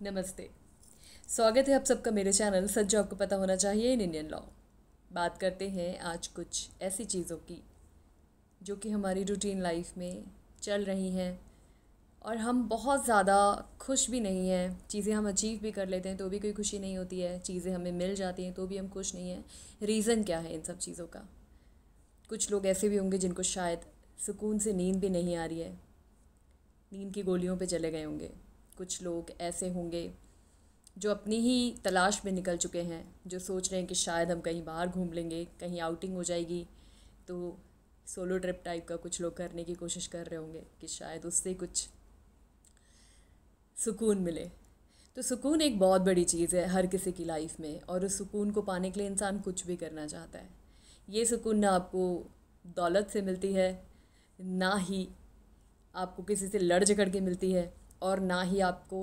नमस्ते। स्वागत है आप सबका मेरे चैनल सच जो आपको पता होना चाहिए इन इंडियन लॉ। बात करते हैं आज कुछ ऐसी चीज़ों की जो कि हमारी रूटीन लाइफ में चल रही हैं और हम बहुत ज़्यादा खुश भी नहीं हैं। चीज़ें हम अचीव भी कर लेते हैं तो भी कोई खुशी नहीं होती है, चीज़ें हमें मिल जाती हैं तो भी हम खुश नहीं हैं। रीज़न क्या है इन सब चीज़ों का? कुछ लोग ऐसे भी होंगे जिनको शायद सुकून से नींद भी नहीं आ रही है, नींद की गोलियों पे चले गए होंगे। कुछ लोग ऐसे होंगे जो अपनी ही तलाश में निकल चुके हैं, जो सोच रहे हैं कि शायद हम कहीं बाहर घूम लेंगे, कहीं आउटिंग हो जाएगी, तो सोलो ट्रिप टाइप का कुछ लोग करने की कोशिश कर रहे होंगे कि शायद उससे कुछ सुकून मिले। तो सुकून एक बहुत बड़ी चीज़ है हर किसी की लाइफ में, और उस सुकून को पाने के लिए इंसान कुछ भी करना चाहता है। ये सुकून ना आपको दौलत से मिलती है, ना ही आपको किसी से लड़ झगड़ के मिलती है, और ना ही आपको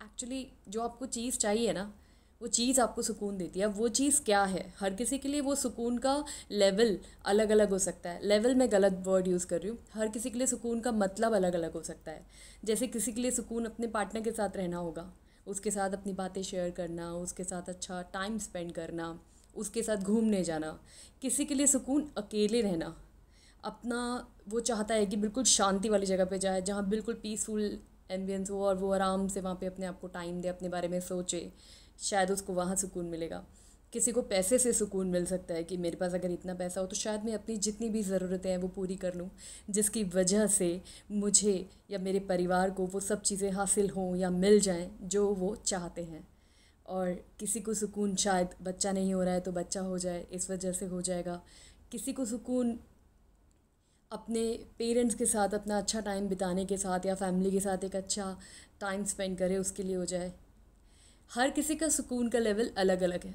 एक्चुअली जो आपको चीज़ चाहिए ना वो चीज़ आपको सुकून देती है। अब वो चीज़ क्या है, हर किसी के लिए वो सुकून का लेवल अलग अलग हो सकता है। लेवल मैं गलत वर्ड यूज़ कर रही हूँ। हर किसी के लिए सुकून का मतलब अलग अलग हो सकता है। जैसे किसी के लिए सुकून अपने पार्टनर के साथ रहना होगा, उसके साथ अपनी बातें शेयर करना, उसके साथ अच्छा टाइम स्पेंड करना, उसके साथ घूमने जाना। किसी के लिए सुकून अकेले रहना, अपना वो चाहता है कि बिल्कुल शांति वाली जगह पे जाए जहाँ बिल्कुल पीसफुल एम्बियंस हो और वो आराम से वहाँ पे अपने आप को टाइम दे, अपने बारे में सोचे, शायद उसको वहाँ सुकून मिलेगा। किसी को पैसे से सुकून मिल सकता है कि मेरे पास अगर इतना पैसा हो तो शायद मैं अपनी जितनी भी ज़रूरतें हैं वो पूरी कर लूँ, जिसकी वजह से मुझे या मेरे परिवार को वो सब चीज़ें हासिल हों या मिल जाएं जो वो चाहते हैं। और किसी को सुकून शायद बच्चा नहीं हो रहा है तो बच्चा हो जाए, इस वजह से हो जाएगा। किसी को सुकून अपने पेरेंट्स के साथ अपना अच्छा टाइम बिताने के साथ या फैमिली के साथ एक अच्छा टाइम स्पेंड करे उसके लिए हो जाए। हर किसी का सुकून का लेवल अलग अलग है।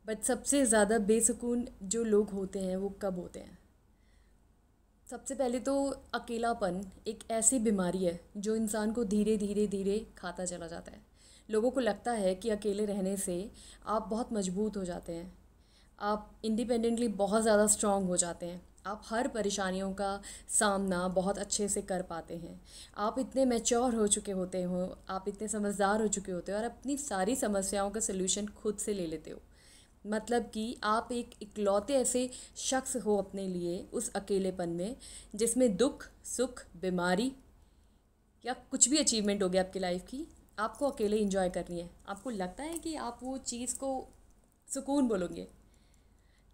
बट सबसे ज़्यादा बेसुकून जो लोग होते हैं वो कब होते हैं? सबसे पहले तो अकेलापन एक ऐसी बीमारी है जो इंसान को धीरे धीरे धीरे खाता चला जाता है। लोगों को लगता है कि अकेले रहने से आप बहुत मजबूत हो जाते हैं, आप इंडिपेंडेंटली बहुत ज़्यादा स्ट्रांग हो जाते हैं, आप हर परेशानियों का सामना बहुत अच्छे से कर पाते हैं, आप इतने मैच्योर हो चुके होते हो, आप इतने समझदार हो चुके होते हो और अपनी सारी समस्याओं का सलूशन खुद से ले लेते हो। मतलब कि आप एक इकलौते ऐसे शख्स हो अपने लिए उस अकेलेपन में, जिसमें दुख सुख बीमारी या कुछ भी अचीवमेंट हो गया आपकी लाइफ की, आपको अकेले इंजॉय करनी है। आपको लगता है कि आप वो चीज़ को सुकून बोलोगे।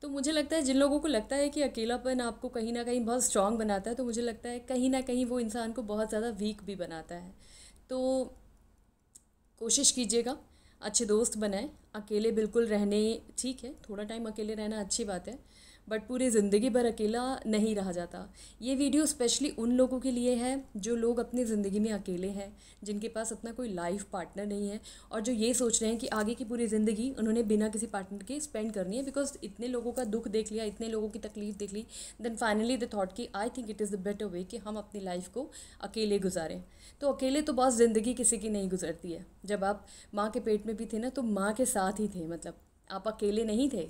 तो मुझे लगता है जिन लोगों को लगता है कि अकेलापन आपको कहीं ना कहीं बहुत स्ट्रांग बनाता है, तो मुझे लगता है कहीं ना कहीं वो इंसान को बहुत ज़्यादा वीक भी बनाता है। तो कोशिश कीजिएगा अच्छे दोस्त बनाएं। अकेले बिल्कुल रहने, ठीक है थोड़ा टाइम अकेले रहना अच्छी बात है, बट पूरी ज़िंदगी भर अकेला नहीं रहा जाता। ये वीडियो स्पेशली उन लोगों के लिए है जो लोग अपनी ज़िंदगी में अकेले हैं, जिनके पास अपना कोई लाइफ पार्टनर नहीं है, और जो ये सोच रहे हैं कि आगे की पूरी ज़िंदगी उन्होंने बिना किसी पार्टनर के स्पेंड करनी है, बिकॉज इतने लोगों का दुख देख लिया, इतने लोगों की तकलीफ देख ली। देन फाइनली द थॉट कि I think it is the better way कि हम अपनी लाइफ को अकेले गुजारें। तो अकेले तो बस ज़िंदगी किसी की नहीं गुजरती है। जब आप माँ के पेट में भी थे ना तो माँ के साथ ही थे, मतलब आप अकेले नहीं थे,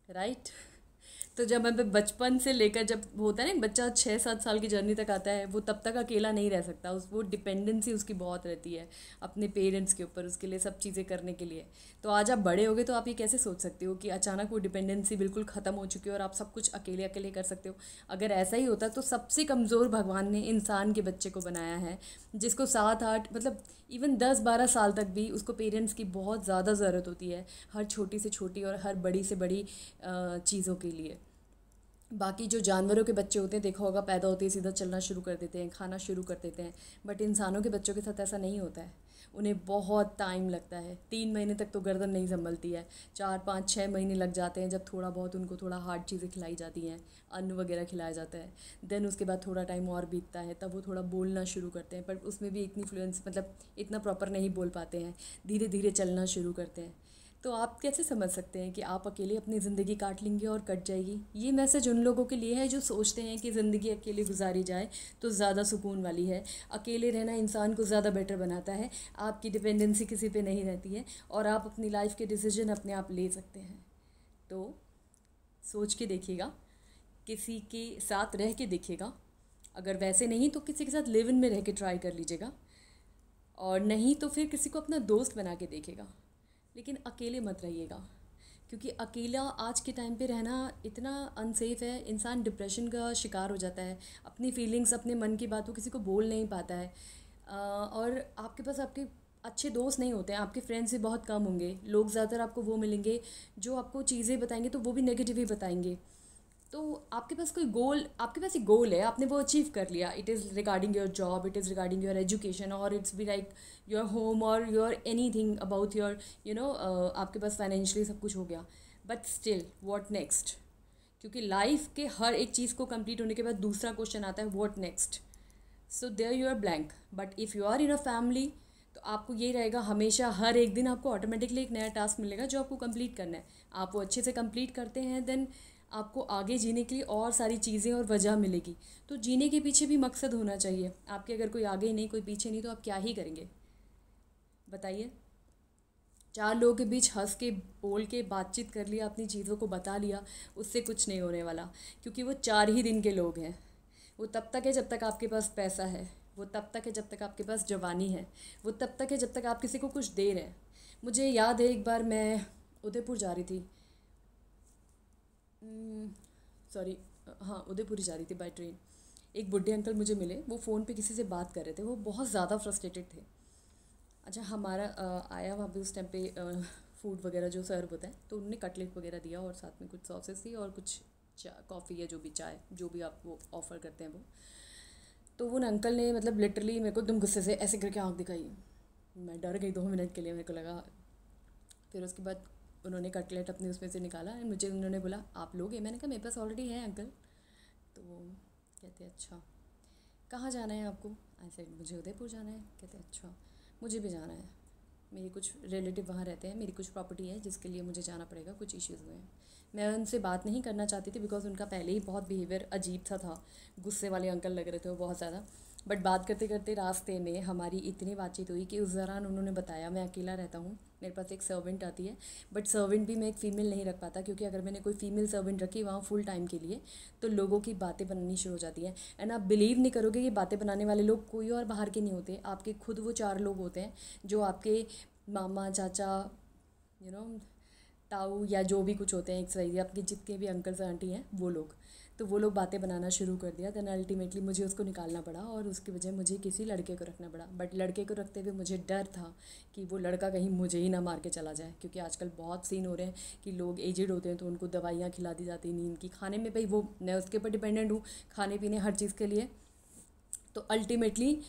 राइट। तो जब हमें बचपन से लेकर, जब होता है ना बच्चा 6-7 साल की जर्नी तक आता है, वो तब तक अकेला नहीं रह सकता। उस वो डिपेंडेंसी उसकी बहुत रहती है अपने पेरेंट्स के ऊपर, उसके लिए सब चीज़ें करने के लिए। तो आज आप बड़े हो गए तो आप ये कैसे सोच सकते हो कि अचानक वो डिपेंडेंसी बिल्कुल ख़त्म हो चुकी है और आप सब कुछ अकेले अकेले कर सकते हो? अगर ऐसा ही होता तो सबसे कमज़ोर भगवान ने इंसान के बच्चे को बनाया है, जिसको 7-8 मतलब इवन 10-12 साल तक भी उसको पेरेंट्स की बहुत ज़्यादा ज़रूरत होती है, हर छोटी से छोटी और हर बड़ी से बड़ी चीज़ों के लिए। बाकी जो जानवरों के बच्चे होते हैं देखा होगा, पैदा होते ही सीधा चलना शुरू कर देते हैं, खाना शुरू कर देते हैं। बट इंसानों के बच्चों के साथ ऐसा नहीं होता है, उन्हें बहुत टाइम लगता है। 3 महीने तक तो गर्दन नहीं संभलती है, 4-5-6 महीने लग जाते हैं जब थोड़ा बहुत उनको थोड़ा हार्ड चीज़ें खिलाई जाती हैं, अन्न वगैरह खिलाया जाता है। देन उसके बाद थोड़ा टाइम और बीतता है, तब वो थोड़ा बोलना शुरू करते हैं, पर उसमें भी इतनी फ्लुएंस मतलब इतना प्रॉपर नहीं बोल पाते हैं, धीरे धीरे चलना शुरू करते हैं। तो आप कैसे समझ सकते हैं कि आप अकेले अपनी ज़िंदगी काट लेंगे और कट जाएगी? ये मैसेज उन लोगों के लिए है जो सोचते हैं कि ज़िंदगी अकेले गुजारी जाए तो ज़्यादा सुकून वाली है। अकेले रहना इंसान को ज़्यादा बेटर बनाता है, आपकी डिपेंडेंसी किसी पे नहीं रहती है और आप अपनी लाइफ के डिसीजन अपने आप ले सकते हैं। तो सोच के देखिएगा, किसी के साथ रह के देखिएगा। अगर वैसे नहीं तो किसी के साथ लिव इन में रह के ट्राई कर लीजिएगा। और नहीं तो फिर किसी को अपना दोस्त बना के देखेगा। लेकिन अकेले मत रहिएगा, क्योंकि अकेला आज के टाइम पे रहना इतना अनसेफ है। इंसान डिप्रेशन का शिकार हो जाता है, अपनी फीलिंग्स, अपने मन की बात वो किसी को बोल नहीं पाता है। और आपके पास आपके अच्छे दोस्त नहीं होते हैं, आपके फ्रेंड्स भी बहुत कम होंगे। लोग ज़्यादातर आपको वो मिलेंगे जो आपको चीज़ें बताएंगे तो वो भी नेगेटिव ही बताएंगे। तो आपके पास कोई गोल, आपके पास एक गोल है, आपने वो अचीव कर लिया। It is regarding your job, it is regarding your education, और it's be like your home और your any thing about your आपके पास फाइनेंशियली सब कुछ हो गया। But still what next? क्योंकि लाइफ के हर एक चीज़ को कंप्लीट होने के बाद दूसरा क्वेश्चन आता है, what next? So there you are blank. But if you are in a family तो आपको ये रहेगा, हमेशा हर एक दिन आपको ऑटोमेटिकली एक नया टास्क मिलेगा जो आपको कंप्लीट करना है। आप वो अच्छे से कंप्लीट करते हैं, देन आपको आगे जीने के लिए और सारी चीज़ें और वजह मिलेगी। तो जीने के पीछे भी मकसद होना चाहिए आपके। अगर कोई आगे नहीं, कोई पीछे नहीं, तो आप क्या ही करेंगे बताइए? चार लोगों के बीच हंस के, बोल के, बातचीत कर लिया, अपनी चीज़ों को बता लिया, उससे कुछ नहीं होने वाला। क्योंकि वो 4 ही दिन के लोग हैं। वो तब तक है जब तक आपके पास पैसा है, वो तब तक है जब तक आपके पास जवानी है, वो तब तक है जब तक आप किसी को कुछ दे रहे हैं। मुझे याद है एक बार मैं उदयपुर जा रही थी, सॉरी, हाँ उदयपुर ही जा रही थी बाय ट्रेन। एक बुढ़े अंकल मुझे मिले, वो फ़ोन पे किसी से बात कर रहे थे, वो बहुत ज़्यादा फ्रस्ट्रेटेड थे। अच्छा, हमारा आया वहाँ पे उस टाइम पे फूड वगैरह जो सर्व होता है, तो उन्होंने कटलेट वगैरह दिया और साथ में कुछ सॉसेस थी और कुछ कॉफ़ी या जो भी चाय जो भी आपको ऑफ़र करते हैं वो। तो वो अंकल ने मतलब लिटरली मेरे को एकदम गुस्से से ऐसे करके आँख दिखाई। मैं डर गई 2 मिनट के लिए, मेरे को लगा। फिर उसके बाद उन्होंने कटलेट अपने उसमें से निकाला, मुझे उन्होंने बोला आप लोगे? मैंने कहा मेरे पास ऑलरेडी है अंकल। तो वो कहते अच्छा, कहाँ जाना है आपको? आई सेड मुझे उदयपुर जाना है। कहते अच्छा, मुझे भी जाना है, मेरे कुछ रिलेटिव वहाँ रहते हैं, मेरी कुछ प्रॉपर्टी है जिसके लिए मुझे जाना पड़ेगा, कुछ इश्यूज़ हुए हैं। मैं उनसे बात नहीं करना चाहती थी बिकॉज उनका पहले ही बहुत बिहेवियर अजीब सा था, गुस्से वाले अंकल लग रहे थे वो बहुत ज़्यादा। बट बात करते करते रास्ते में हमारी इतनी बातचीत हुई कि उस दौरान उन्होंने बताया मैं अकेला रहता हूँ, मेरे पास एक सर्वेंट आती है, बट सर्वेंट भी मैं एक फ़ीमेल नहीं रख पाता, क्योंकि अगर मैंने कोई फीमेल सर्वेंट रखी वहाँ फुल टाइम के लिए तो लोगों की बातें बननी शुरू हो जाती हैं। एंड आप बिलीव नहीं करोगे, ये बातें बनाने वाले लोग कोई और बाहर के नहीं होते, आपके खुद वो 4 लोग होते हैं जो आपके मामा, चाचा, यू नो ताऊ या जो भी कुछ होते हैं, एक सही आपके जितने भी अंकल्स आंटी हैं वो लोग। तो वो लोग बातें बनाना शुरू कर दिया। देन अल्टीमेटली मुझे उसको निकालना पड़ा और उसकी वजह मुझे किसी लड़के को रखना पड़ा। बट लड़के को रखते हुए मुझे डर था कि वो लड़का कहीं मुझे ही ना मार के चला जाए, क्योंकि आजकल बहुत सीन हो रहे हैं कि लोग एजेड होते हैं तो उनको दवाइयाँ खिला दी जाती हैं नींद की, खाने में। भाई वो मैं उसके ऊपर डिपेंडेंट हूँ खाने पीने हर चीज़ के लिए। तो अल्टीमेटली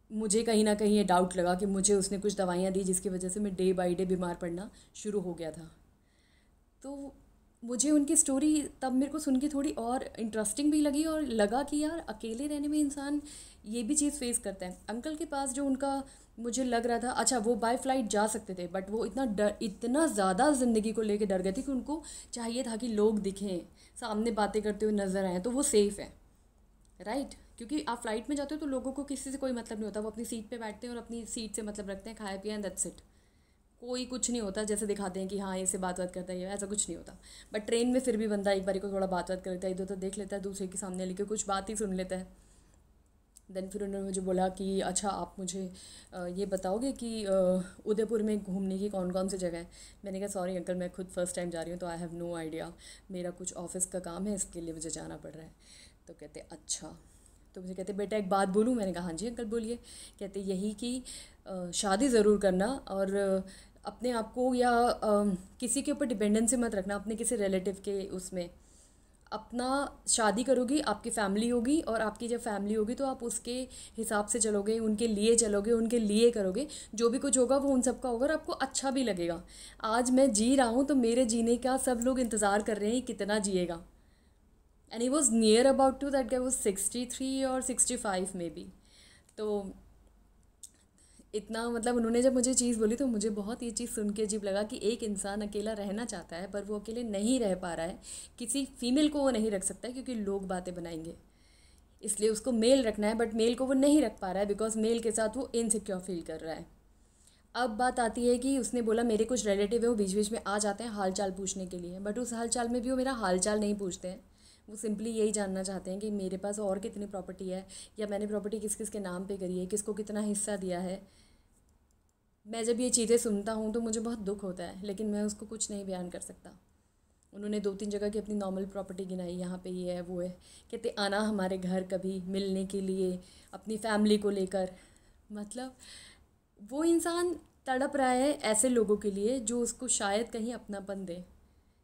मुझे कहीं ना कहीं ये डाउट लगा कि मुझे उसने कुछ दवाइयाँ दी जिसकी वजह से मैं डे बाई डे बीमार पड़ना शुरू हो गया था। तो मुझे उनकी स्टोरी तब मेरे को सुन के थोड़ी और इंटरेस्टिंग भी लगी और लगा कि यार अकेले रहने में इंसान ये भी चीज़ फेस करता है। अंकल के पास जो उनका मुझे लग रहा था, अच्छा वो बाय फ्लाइट जा सकते थे, बट वो इतना ज़्यादा ज़िंदगी को लेके डर गए थे कि उनको चाहिए था कि लोग दिखें, सामने बातें करते हुए नज़र आएँ तो वो सेफ़ है, राइट? क्योंकि आप फ्लाइट में जाते हो तो लोगों को किसी से कोई मतलब नहीं होता, वो अपनी सीट पे बैठते हैं और अपनी सीट से मतलब रखते हैं, खाया पिया एंड दैट्स इट। कोई कुछ नहीं होता जैसे दिखाते हैं कि हाँ ऐसे बात करता है, ऐसा कुछ नहीं होता। बट ट्रेन में फिर भी बंदा एक बारी को थोड़ा बात कर लेता है, इधर उधर देख लेता है, दूसरे के सामने लेके कुछ बात ही सुन लेता है। देन फिर उन्होंने मुझे बोला कि अच्छा आप मुझे ये बताओगे कि उदयपुर में घूमने की कौन कौन सी जगह है। मैंने कहा सॉरी अंकल, मैं खुद फर्स्ट टाइम जा रही हूँ तो आई हैव नो आइडिया, मेरा कुछ ऑफिस का काम है इसके लिए मुझे जाना पड़ रहा है। तो कहते अच्छा, तो मुझे कहते बेटा एक बात बोलूँ? मैंने कहा हाँ जी अंकल बोलिए। कहते यही कि शादी ज़रूर करना और अपने आप को या किसी के ऊपर डिपेंडेंसी मत रखना, अपने किसी रिलेटिव के उसमें। अपना शादी करोगी, आपकी फैमिली होगी, और आपकी जब फैमिली होगी तो आप उसके हिसाब से चलोगे, उनके लिए चलोगे, उनके लिए करोगे, जो भी कुछ होगा वो उन सब का होगा और आपको अच्छा भी लगेगा। आज मैं जी रहा हूँ तो मेरे जीने का सब लोग इंतज़ार कर रहे हैं कितना जिएगा। And he was near about to that guy was 63 और 65 में बी। तो इतना मतलब उन्होंने जब मुझे चीज़ बोली तो मुझे बहुत ये चीज़ सुन के अजीब लगा कि एक इंसान अकेला रहना चाहता है पर वो अकेले नहीं रह पा रहा है। किसी फीमेल को वो नहीं रख सकता है क्योंकि लोग बातें बनाएंगे, इसलिए उसको मेल रखना है, बट मेल को वो नहीं रख पा रहा है बिकॉज मेल के साथ वो इनसिक्योर फील कर रहा है। अब बात आती है कि उसने बोला मेरे कुछ रिलेटिव है वो बीच बीच में आ जाते हैं हाल चाल पूछने के लिए, बट उस हाल चाल में भी वो मेरा हाल चाल नहीं पूछते हैं। वो सिंपली यही जानना चाहते हैं कि मेरे पास और कितनी प्रॉपर्टी है, या मैंने प्रॉपर्टी किस किस के नाम पे करी है, किसको कितना हिस्सा दिया है। मैं जब ये चीज़ें सुनता हूँ तो मुझे बहुत दुख होता है, लेकिन मैं उसको कुछ नहीं बयान कर सकता। उन्होंने 2-3 जगह की अपनी नॉर्मल प्रॉपर्टी गिनाई, यहाँ पे ये है वो है। कहते आना हमारे घर कभी मिलने के लिए, अपनी फैमिली को लेकर। मतलब वो इंसान तड़प रहा है ऐसे लोगों के लिए जो उसको शायद कहीं अपनापन दे,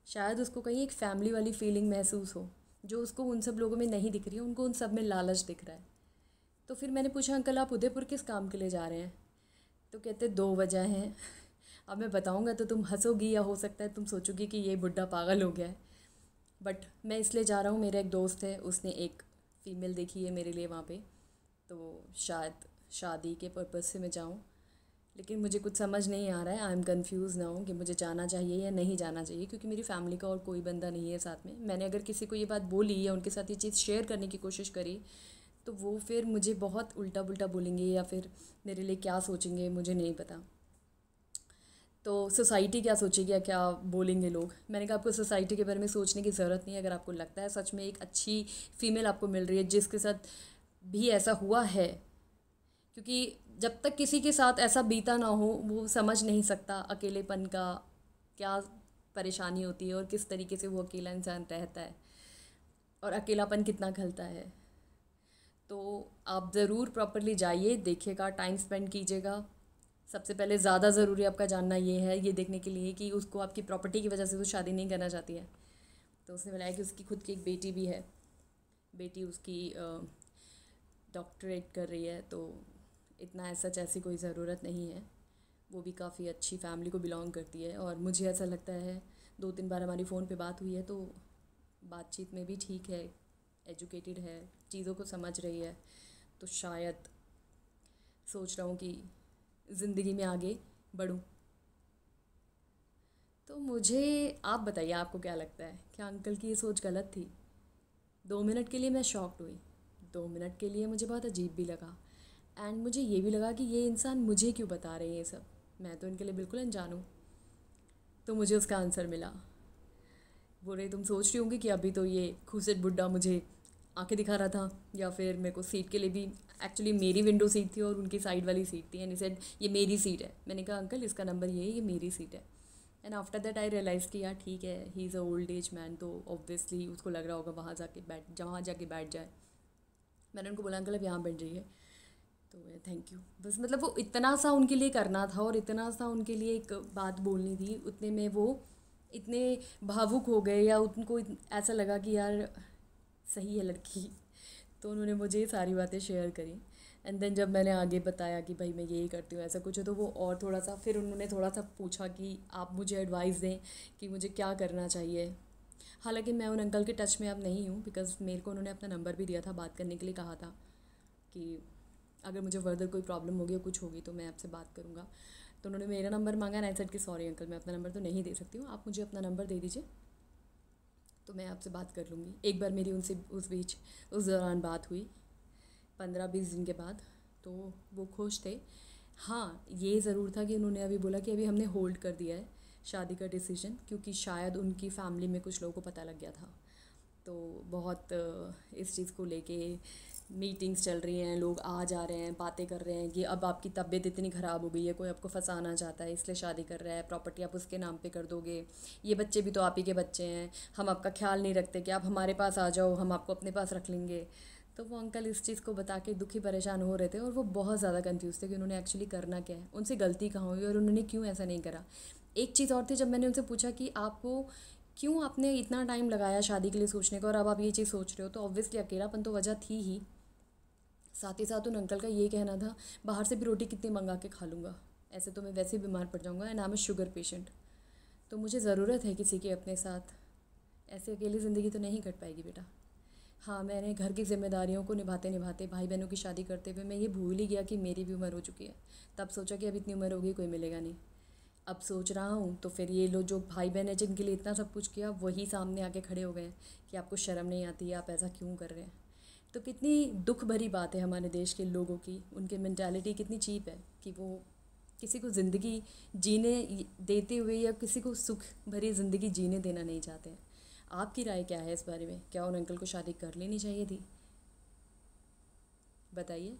शायद उसको कहीं एक फैमिली वाली फीलिंग महसूस हो, जो उसको उन सब लोगों में नहीं दिख रही है, उनको उन सब में लालच दिख रहा है। तो फिर मैंने पूछा, अंकल आप उदयपुर किस काम के लिए जा रहे हैं? तो कहते 2 वजह हैं। अब मैं बताऊंगा तो तुम हंसोगी या हो सकता है तुम सोचोगी कि ये बुढ़ा पागल हो गया है। बट मैं इसलिए जा रहा हूँ, मेरा एक दोस्त है, उसने एक फ़ीमेल देखी है मेरे लिए वहाँ पे, तो शायद शादी के पर्पज़ से मैं जाऊँ। लेकिन मुझे कुछ समझ नहीं आ रहा है, आई एम कन्फ्यूज़ ना हूँ कि मुझे जाना चाहिए या नहीं जाना चाहिए, क्योंकि मेरी फैमिली का और कोई बंदा नहीं है साथ में। मैंने अगर किसी को ये बात बोली या उनके साथ ये चीज़ शेयर करने की कोशिश करी तो वो फिर मुझे बहुत उल्टा पुल्टा बोलेंगे या फिर मेरे लिए क्या सोचेंगे मुझे नहीं पता। तो सोसाइटी क्या सोचेगी या क्या बोलेंगे लोग। मैंने कहा आपको सोसाइटी के बारे में सोचने की ज़रूरत नहीं है। अगर आपको लगता है सच में एक अच्छी फ़ीमेल आपको मिल रही है जिसके साथ भी ऐसा हुआ है, क्योंकि जब तक किसी के साथ ऐसा बीता ना हो वो समझ नहीं सकता अकेलेपन का क्या परेशानी होती है और किस तरीके से वो अकेला इंसान रहता है और अकेलापन कितना खलता है। तो आप ज़रूर प्रॉपरली जाइए, देखिएगा, टाइम स्पेंड कीजिएगा। सबसे पहले ज़्यादा ज़रूरी आपका जानना ये है, ये देखने के लिए कि उसको आपकी प्रॉपर्टी की वजह से वो शादी नहीं करना चाहती है। तो उसने बताया कि उसकी खुद की एक बेटी भी है, बेटी उसकी डॉक्टरेट कर रही है, तो इतना ऐसा ऐसी कोई ज़रूरत नहीं है। वो भी काफ़ी अच्छी फैमिली को बिलोंग करती है और मुझे ऐसा लगता है 2-3 बार हमारी फ़ोन पे बात हुई है तो बातचीत में भी ठीक है, एजुकेटेड है, चीज़ों को समझ रही है। तो शायद सोच रहा हूँ कि ज़िंदगी में आगे बढ़ूँ। तो मुझे आप बताइए, आपको क्या लगता है, क्या अंकल की ये सोच गलत थी? 2 मिनट के लिए मैं शॉक्ड हुई, 2 मिनट के लिए मुझे बहुत अजीब भी लगा, एंड मुझे ये भी लगा कि ये इंसान मुझे क्यों बता रहे हैं ये सब, मैं तो इनके लिए बिल्कुल अनजान हूँ। तो मुझे उसका आंसर मिला। बोले तुम सोच रही होंगी कि अभी तो ये खूबसूरत बुड्ढा मुझे आंखें दिखा रहा था, या फिर मेरे को सीट के लिए भी, एक्चुअली मेरी विंडो सीट थी और उनकी साइड वाली सीट थी, एंड ही सेड ये मेरी सीट है। मैंने कहा अंकल इसका नंबर ये है, ये मेरी सीट है। And after that I realise कि यार ठीक है, he is a old age man, तो ऑब्वियसली उसको लग रहा होगा वहाँ जाके बैठ जाए। मैंने उनको बोला अंकल अब यहाँ बैठ जाइए। तो थैंक यू, बस मतलब वो इतना सा उनके लिए करना था और इतना सा उनके लिए एक बात बोलनी थी, उतने में वो इतने भावुक हो गए या उनको ऐसा लगा कि यार सही है लड़की। तो उन्होंने मुझे ये सारी बातें शेयर करी। एंड देन जब मैंने आगे बताया कि भाई मैं यही करती हूँ ऐसा कुछ है, तो वो और थोड़ा सा, फिर उन्होंने थोड़ा सा पूछा कि आप मुझे एडवाइस दें कि मुझे क्या करना चाहिए। हालांकि मैं उन अंकल के टच में अब नहीं हूँ, बिकॉज़ मेरे को उन्होंने अपना नंबर भी दिया था, बात करने के लिए कहा था कि अगर मुझे फर्दर कोई प्रॉब्लम होगी या कुछ होगी तो मैं आपसे बात करूँगा। तो उन्होंने मेरा नंबर मांगा एंड आई सेड कि सॉरी अंकल मैं अपना नंबर तो नहीं दे सकती हूँ, आप मुझे अपना नंबर दे दीजिए तो मैं आपसे बात कर लूँगी। एक बार मेरी उनसे उस दौरान बात हुई 15-20 दिन के बाद, तो वो खुश थे। हाँ ये ज़रूर था कि उन्होंने अभी बोला कि अभी हमने होल्ड कर दिया है शादी का डिसीजन, क्योंकि शायद उनकी फैमिली में कुछ लोगों को पता लग गया था। तो बहुत इस चीज़ को लेके मीटिंग्स चल रही हैं, लोग आ जा रहे हैं, बातें कर रहे हैं कि अब आपकी तबीयत इतनी ख़राब हो गई है, कोई आपको फंसाना चाहता है इसलिए शादी कर रहा है, प्रॉपर्टी आप उसके नाम पे कर दोगे, ये बच्चे भी तो आप ही के बच्चे हैं, हम आपका ख्याल नहीं रखते कि आप हमारे पास आ जाओ, हम आपको अपने पास रख लेंगे। तो वो अंकल इस चीज़ को बता के दुखी परेशान हो रहे थे और वो बहुत ज़्यादा कंफ्यूज थे कि उन्होंने एक्चुअली करना क्या है, उनसे गलती कहाँ हुई और उन्होंने क्यों ऐसा नहीं करा। एक चीज़ और थी, जब मैंने उनसे पूछा कि आपको क्यों आपने इतना टाइम लगाया शादी के लिए सोचने का और अब आप ये चीज़ सोच रहे हो, तो ऑब्वियसली अकेलापन तो वजह थी ही, साथ ही साथ उन अंकल का ये कहना था बाहर से भी रोटी कितनी मंगा के खा लूँगा, ऐसे तो मैं वैसे ही बीमार पड़ जाऊँगा and I am a sugar patient, तो मुझे ज़रूरत है किसी के अपने साथ, ऐसे अकेली ज़िंदगी तो नहीं कट पाएगी बेटा। हाँ मैंने घर की जिम्मेदारियों को निभाते निभाते, भाई बहनों की शादी करते हुए मैं ये भूल ही गया कि मेरी भी उम्र हो चुकी है। तब सोचा कि अब इतनी उम्र होगी कोई मिलेगा नहीं, अब सोच रहा हूँ तो फिर ये लोग जो भाई बहन है जिनके लिए इतना सब कुछ किया वही सामने आके खड़े हो गए कि आपको शर्म नहीं आती, आप ऐसा क्यों कर रहे हैं। तो कितनी दुख भरी बात है हमारे देश के लोगों की, उनकी मेंटालिटी कितनी चीप है कि वो किसी को ज़िंदगी जीने देते हुए या किसी को सुख भरी ज़िंदगी जीने देना नहीं चाहते हैं। आपकी राय क्या है इस बारे में, क्या उन अंकल को शादी कर लेनी चाहिए थी? बताइए।